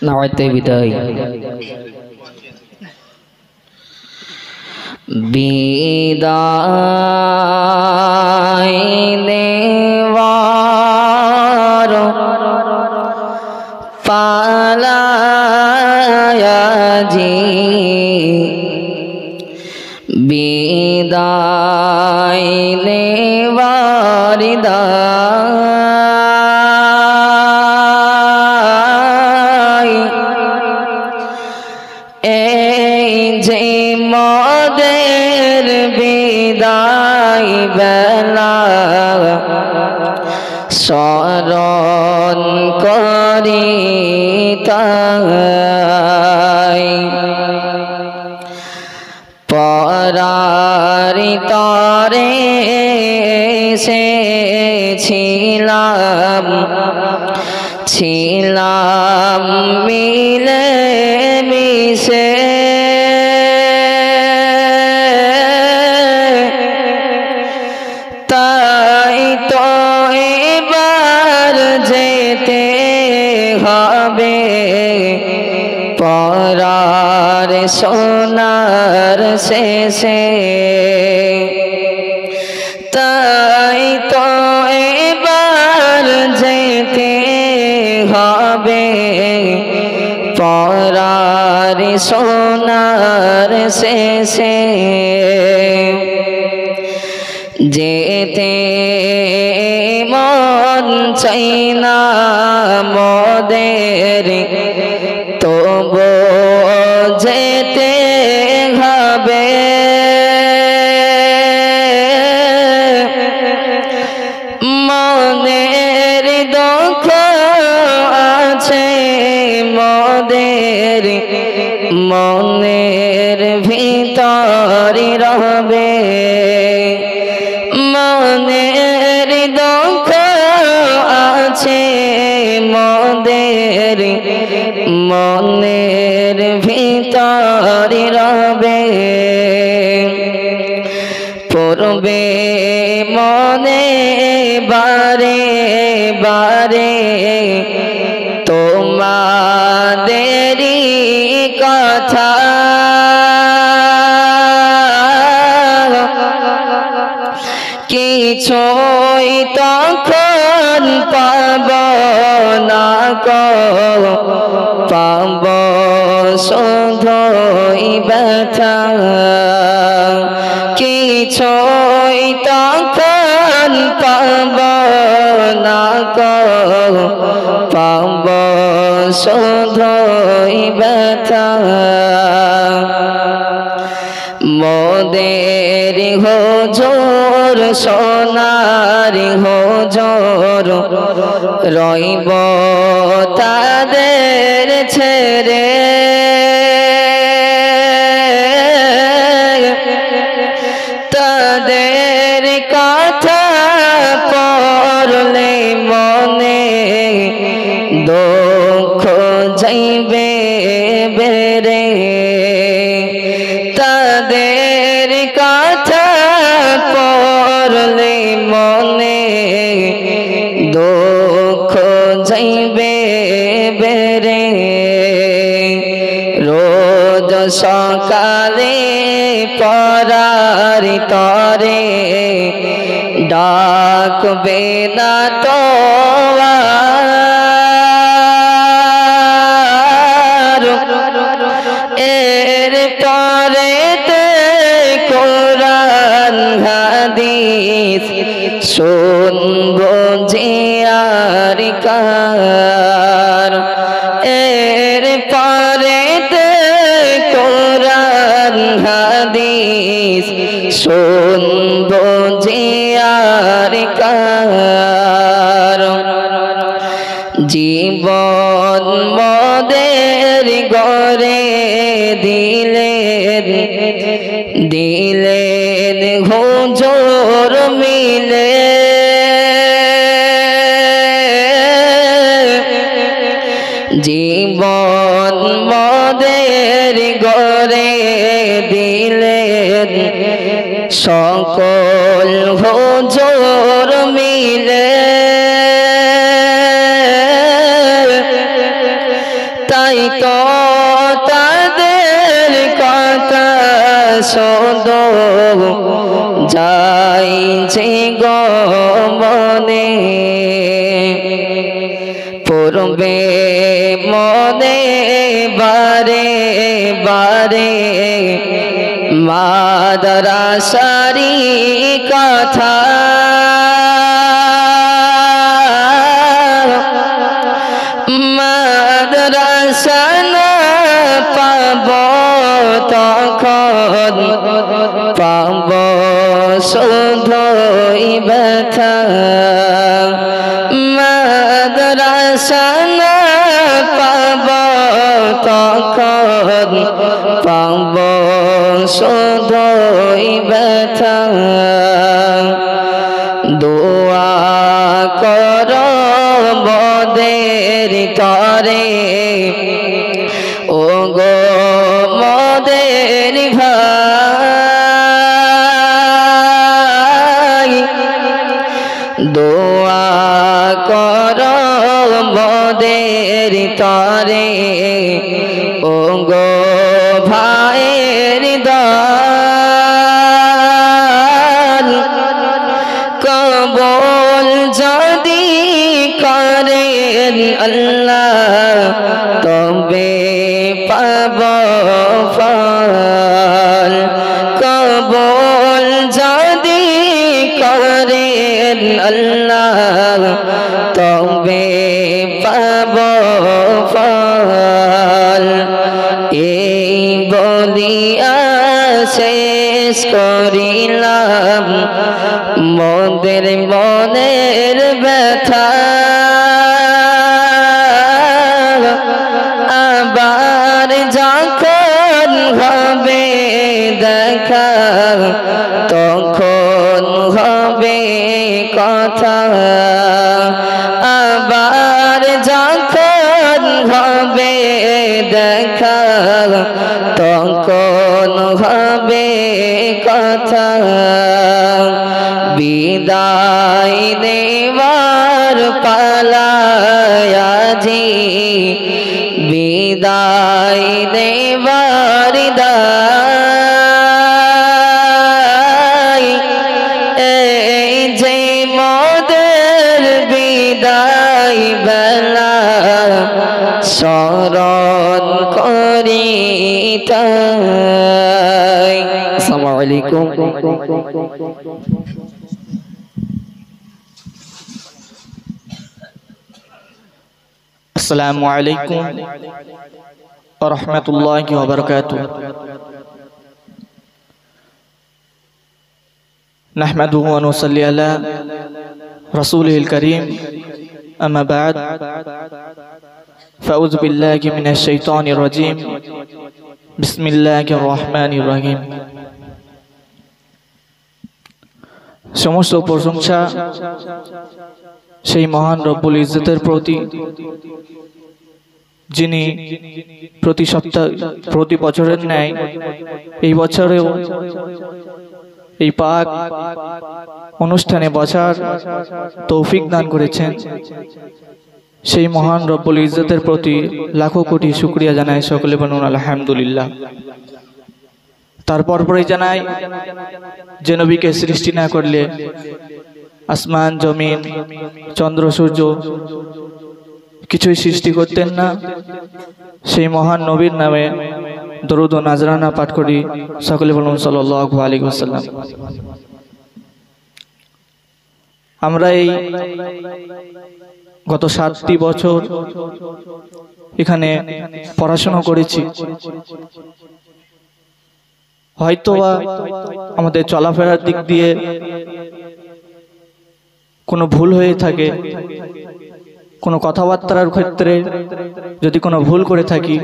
নাওয়াইতে বিদায় বিদায় নেওয়ার পালায়াজি বিদায় নেওয়ার দায় এই যে মোদের বিদায় বেলা স্মরণ করি তাই পরারি তরে ছিলাম মিলে মিশে তাই তো এবার যেতে হবে পরার সোনার শেষে তাই তো এবার যেতে হবে পরার সোনার শেষে যেতে মন চাই না মোদের তবু যেতে হবে মনের দুঃখ আছে মোদের মনের ভিতর রবে মনের দুঃখ আছে মোদের মনের ভিতর রবে পড়বে মনে বারে বারে তোমাদেরই কথা কিছুই তখন পাব না পাব শুধুই ব্যথা কিছুই তখন পাব না পাব শুধুই ব্যথা মোদের হুজুর সোনার হুজুর রইব তাদের ছেড়ে তাদের কথা পড়লে মনে দুঃখ যাইবে বেড়ে তাদের কথা পড়লে মনে দুঃখ যাইবে বেড়ে রোজ সকালে পরার তরে ডাকবে না তো এর পরেতে কোরআন হাদিস শুনবো যে আর কার এর পরেতে কোরআন হাদিস শুনবো যে আর কার জীবন মোদের গড়ে দিলেন দিলেন হুজুর মিলে জীবন মোদের গড়ে দিলেন সকল হুজুর মিলে তাই তো তাদের কথা শোনো যাই যে গমনে পূর্বে মনে বারে বারে মাদ্রাসারি কথা মাদ্রাসা না পাব তখন পাব শুধুই ব্যথা মাদ্রাসা না পাব তখন পাব শুধুই ব্যথা দোয়া করো মোদের তরে ও গো মোদের ভাই দোয়া করো মোদের তরে ও গো ভাইয়ের দল কবুল যদি করেন আল্লাহ তবে পাব ফল কবুল যদি করেন আল্লাহ তবে পাব ফল এই বলিয়া শেষ করিলাম মোদের মনের ব্যথা আবার যখন হবে দেখা তখন হবে কথা আবার যখন হবে দেখা তখন হবে কথা বিদায় নেবার পালায়াজি বিদায় নেবার দায় এই যে মোদের বিদায় বেলা স্মরণ করি তাই। আসসালামু আলাইকুম। अस्सलामु अलैकुम व रहमतुल्लाहि व बरकातुहू। नहमदुहु व नुसल्ली अला रसूलिहिल करीम अम्मा बाद फ़अऊज़ु बिल्लाहि मिनश शैतानिर रजीम बिस्मिल्लाहिर रहमानिर रहीम। समस्त प्रशंसा সেই মহান রব্বুল ইজ্জতের প্রতি যিনি প্রতি সপ্তাহ প্রতি বছরের ন্যায় এই বছরেও এই পাক অনুষ্ঠানে বসার তৌফিক দান করেছেন। সেই মহান রব্বুল ইজ্জতের প্রতি লাখো কোটি শুকরিয়া জানাই। সকলে বলুন আলহামদুলিল্লাহ। তারপর পরে জানাই যে নবীকে সৃষ্টি না করলে আসমান জমিন চন্দ্র সূর্য কিছুই সৃষ্টি করতেন না। সেই মহান নবীর নামে দরুদ ও নাজরানা পাঠ করি। সকলে বলুন সাল্লাল্লাহু আলাইহি ওয়াসাল্লাম। আমরা এই গত 7টি বছর এখানে পড়াশোনা করেছি। হয়তোবা আমাদের চলাফেরার দিক দিয়ে কোনো ভুল হয়ে থাকে, কোনো কথাবার্তার ক্ষেত্রে যদি কোনো ভুল করে থাকি